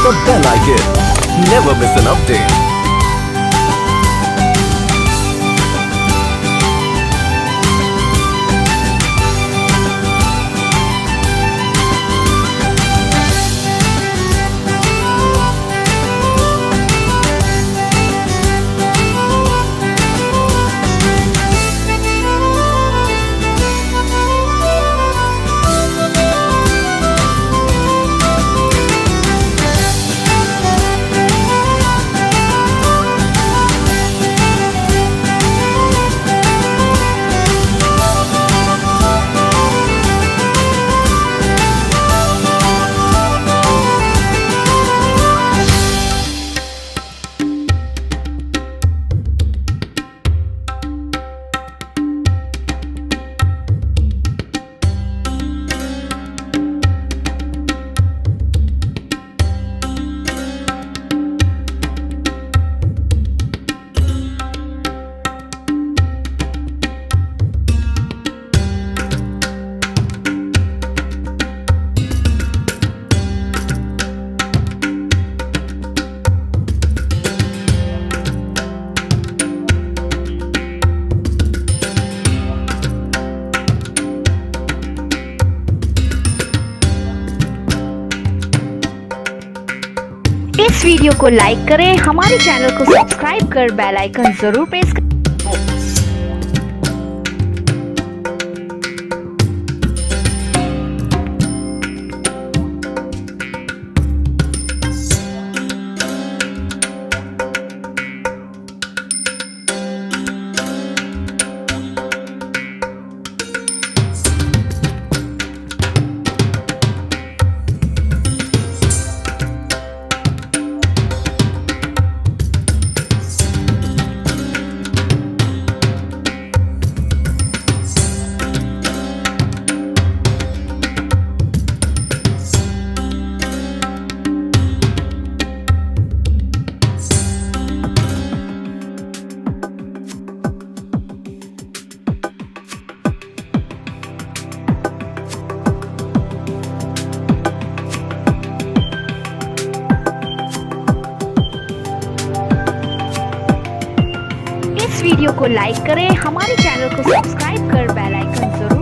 the bell icon. Never miss an update. इस video को like करें, हमारे चैनल को सब्सक्राइब कर बेल आइकन जरूर प्रेस करें। इस वीडियो को लाइक करें, हमारे चैनल को सब्सक्राइब कर बेल आइकन जरूर